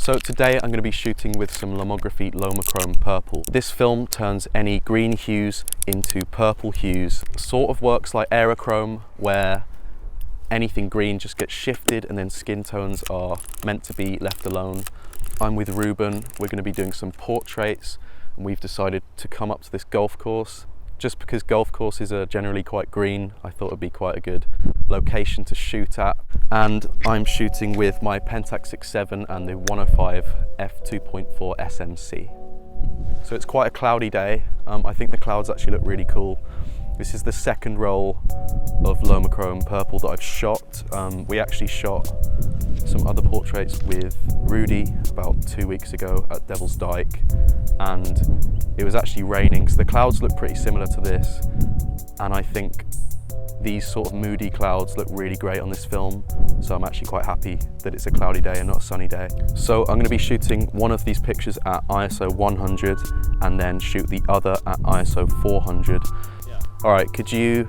So today I'm going to be shooting with some Lomography Lomochrome Purple. This film turns any green hues into purple hues. Sort of works like Aerochrome, where anything green just gets shifted and then skin tones are meant to be left alone. I'm with Reuben. We're going to be doing some portraits, and we've decided to come up to this golf course. Just because golf courses are generally quite green, I thought it'd be quite a good location to shoot at. And I'm shooting with my Pentax 6.7 and the 105 f2.4 SMC. So it's quite a cloudy day. I think the clouds actually look really cool. This is the second roll of Lomochrome Purple that I've shot. We actually shot some other portraits with Rudi about 2 weeks ago at Devil's Dyke, and it was actually raining, so the clouds look pretty similar to this, and I think these sort of moody clouds look really great on this film, so I'm actually quite happy that it's a cloudy day and not a sunny day. So I'm going to be shooting one of these pictures at ISO 100 and then shoot the other at ISO 400. Yeah. All right, could you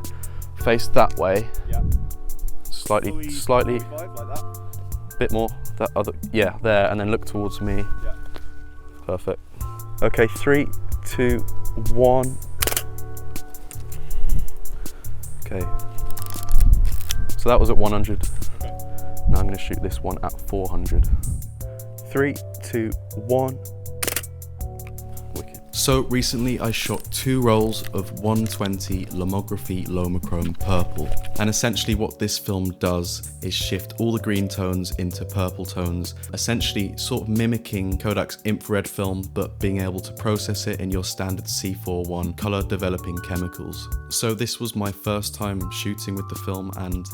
face that way? Yeah. Slightly, 45, like that. bit more, that other, yeah, there, and then look towards me. Yeah. Perfect. Okay, 3, 2, 1. Okay. So that was at 100. Okay. Now I'm going to shoot this one at 400. 3, 2, 1. Wicked. So recently I shot 2 rolls of 120 Lomography Lomochrome Purple, and essentially what this film does is shift all the green tones into purple tones, essentially sort of mimicking Kodak's infrared film but being able to process it in your standard C41 color developing chemicals. So this was my first time shooting with the film, and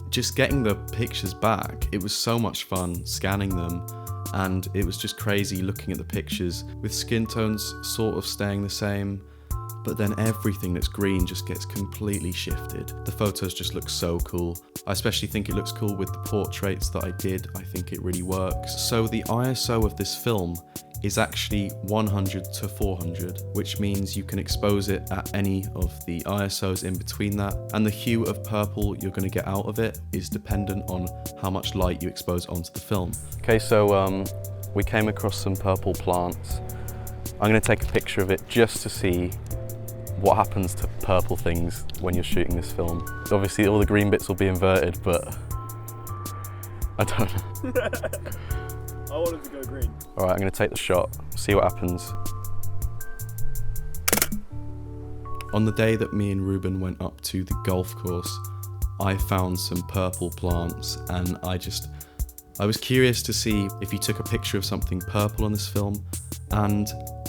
just getting the pictures back, it was so much fun scanning them. And it was just crazy looking at the pictures with skin tones sort of staying the same, but then everything that's green just gets completely shifted. The photos just look so cool. I especially think it looks cool with the portraits that I did. I think it really works. So the ISO of this film is actually 100 to 400, which means you can expose it at any of the ISOs in between that, and the hue of purple you're going to get out of it is dependent on how much light you expose onto the film. Okay, so we came across some purple plants. I'm going to take a picture of it just to see what happens to purple things when you're shooting this film. Obviously all the green bits will be inverted, but I don't know. I want him to go green. Alright, I'm going to take the shot, see what happens. On the day that me and Reuben went up to the golf course, I found some purple plants, and I was curious to see if you took a picture of something purple on this film, and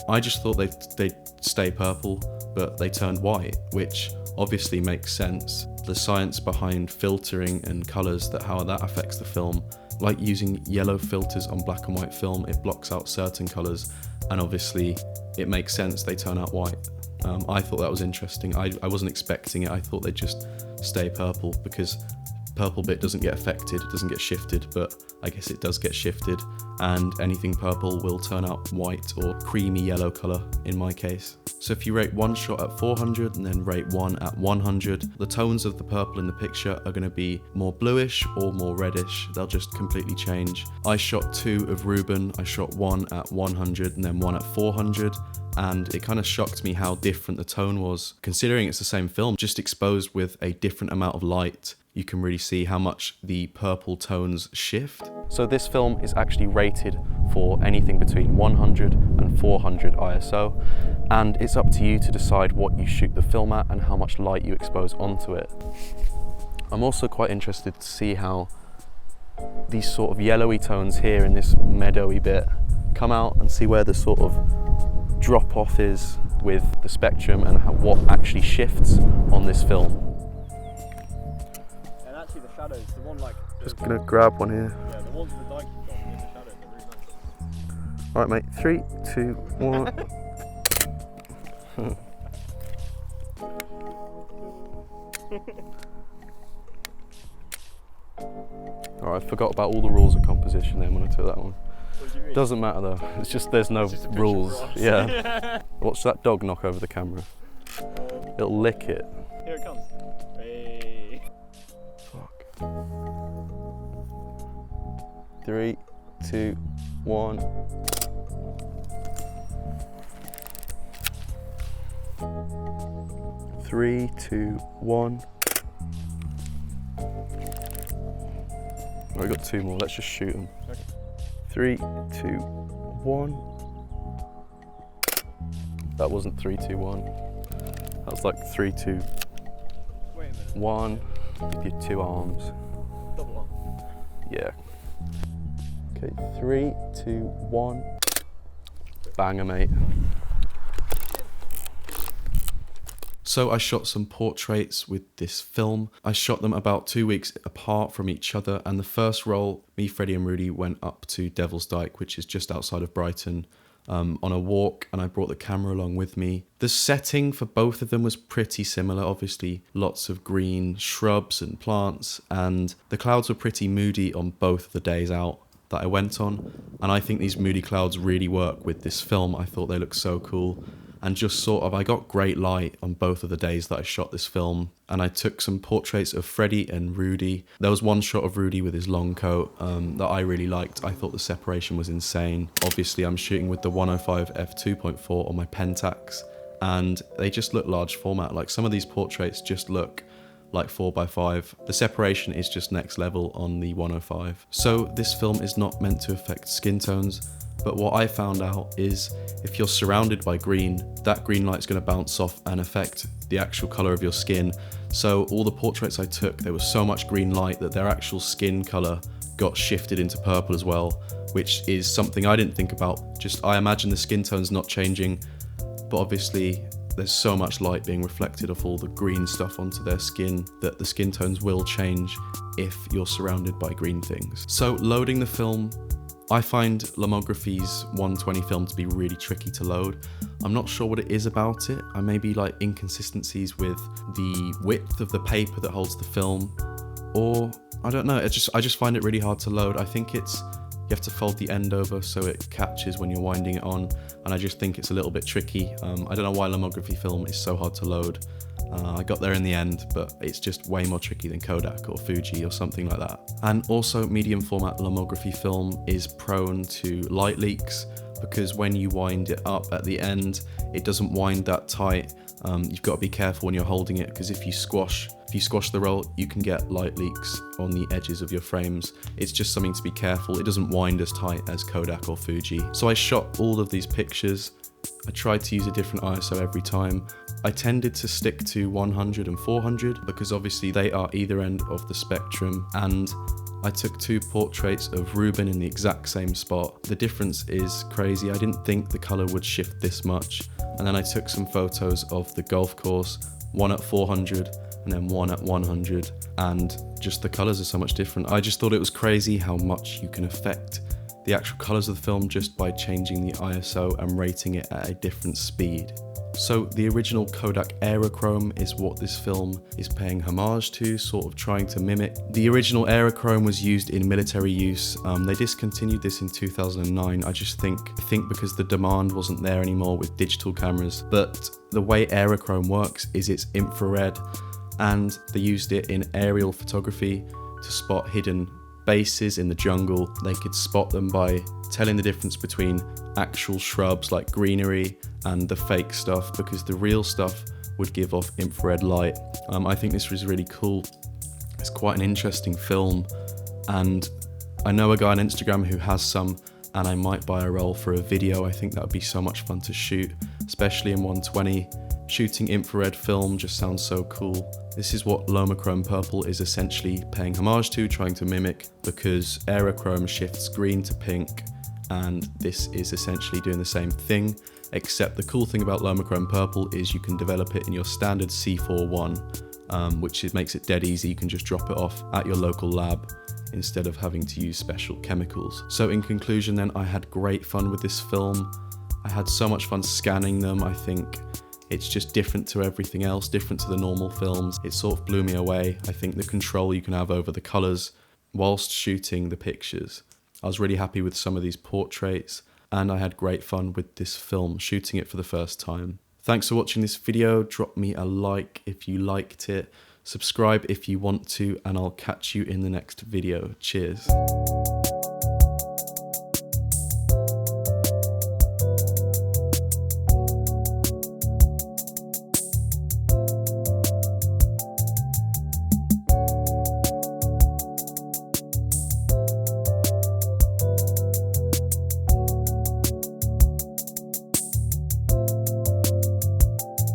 I just thought they'd stay purple, but they turned white, which obviously makes sense. The science behind filtering and colours, how that affects the film. Like using yellow filters on black and white film, it blocks out certain colours, and obviously it makes sense they turn out white. I thought that was interesting. I wasn't expecting it. I thought they'd just stay purple because purple bit doesn't get affected, it doesn't get shifted, but I guess it does get shifted, and anything purple will turn out white or creamy yellow colour in my case. So if you rate one shot at 400 and then rate one at 100, the tones of the purple in the picture are going to be more bluish or more reddish. They'll just completely change. I shot 2 of Reuben. I shot one at 100 and then one at 400. And it kind of shocked me how different the tone was. Considering it's the same film, just exposed with a different amount of light, you can really see how much the purple tones shift. So this film is actually rated for anything between 100 and 400 ISO, and it's up to you to decide what you shoot the film at and how much light you expose onto it. I'm also quite interested to see how these sort of yellowy tones here in this meadowy bit come out, and see where the sort of drop off is with the spectrum and what actually shifts on this film. And actually the shadows, the one like... Just gonna grab one here. Yeah, the ones with the Nike shot in the shadows are really nice. Alright mate, 3, 2, 1. Alright, I forgot about all the rules of composition then when I took that one. What do you mean? Doesn't matter though, it's just there's no Just rules. Yeah. Watch that dog knock over the camera. It'll lick it. Here it comes. Hey. Fuck. 3, 2, 1. Three, two, one. I got 2 more. Let's just shoot them. Okay. 3, 2, 1. That wasn't 3, 2, 1. That was like 3, 2, Wait a minute. 1 with your 2 arms. Double arm. Yeah. Okay, 3, 2, 1. Banger, mate. So I shot some portraits with this film. I shot them about 2 weeks apart from each other, and the first roll, me, Freddie and Rudi went up to Devil's Dyke, which is just outside of Brighton, on a walk, and I brought the camera along with me. The setting for both of them was pretty similar, obviously lots of green shrubs and plants, and the clouds were pretty moody on both of the days out that I went on, and I think these moody clouds really work with this film. I thought they looked so cool. And just sort of, I got great light on both of the days that I shot this film, and I took some portraits of Freddie and Rudi. There was one shot of Rudi with his long coat that I really liked. I thought the separation was insane. Obviously, I'm shooting with the 105 f2.4 on my pentax, and they just look large format. Like, some of these portraits just look like 4x5. The separation is just next level on the 105. So this film is not meant to affect skin tones. But what I found out is if you're surrounded by green, that green light's going to bounce off and affect the actual colour of your skin. So all the portraits I took, there was so much green light that their actual skin colour got shifted into purple as well, which is something I didn't think about. Just, I imagine the skin tone's not changing, but obviously there's so much light being reflected off all the green stuff onto their skin that the skin tones will change if you're surrounded by green things. So loading the film, I find Lomography's 120 film to be really tricky to load. I'm not sure what it is about it. I may be like inconsistencies with the width of the paper that holds the film, or I don't know. I just find it really hard to load. I think it's, you have to fold the end over so it catches when you're winding it on, and I just think it's a little bit tricky. I don't know why Lomography film is so hard to load. I got there in the end, but it's just way more tricky than Kodak or Fuji or something like that. And also, medium format Lomography film is prone to light leaks because when you wind it up at the end, it doesn't wind that tight. You've got to be careful when you're holding it, because if you squash the roll, you can get light leaks on the edges of your frames. It's just something to be careful. It doesn't wind as tight as Kodak or Fuji. So I shot all of these pictures. I tried to use a different ISO every time. I tended to stick to 100 and 400 because obviously they are either end of the spectrum, and I took 2 portraits of Reuben in the exact same spot. The difference is crazy. I didn't think the colour would shift this much. And then I took some photos of the golf course, one at 400 and then one at 100, and just the colours are so much different. I just thought it was crazy how much you can affect the actual colours of the film just by changing the ISO and rating it at a different speed. So the original Kodak Aerochrome is what this film is paying homage to, sort of trying to mimic. The original Aerochrome was used in military use. They discontinued this in 2009. I think because the demand wasn't there anymore with digital cameras. But the way Aerochrome works is it's infrared, and they used it in aerial photography to spot hidden bases in the jungle. They could spot them by telling the difference between actual shrubs like greenery and the fake stuff, because the real stuff would give off infrared light. I think this was really cool. It's quite an interesting film, and I know a guy on Instagram who has some, and I might buy a roll for a video. I think that would be so much fun to shoot, especially in 120. Shooting infrared film just sounds so cool. This is what Lomochrome Purple is essentially paying homage to, trying to mimic, because Aerochrome shifts green to pink, and this is essentially doing the same thing, except the cool thing about Lomochrome Purple is you can develop it in your standard C41, which makes it dead easy. You can just drop it off at your local lab instead of having to use special chemicals. So in conclusion then, I had great fun with this film. I had so much fun scanning them. I think it's just different to everything else, different to the normal films. It sort of blew me away. I think the control you can have over the colours whilst shooting the pictures. I was really happy with some of these portraits, and I had great fun with this film, shooting it for the first time. Thanks for watching this video. Drop me a like if you liked it. Subscribe if you want to, and I'll catch you in the next video. Cheers.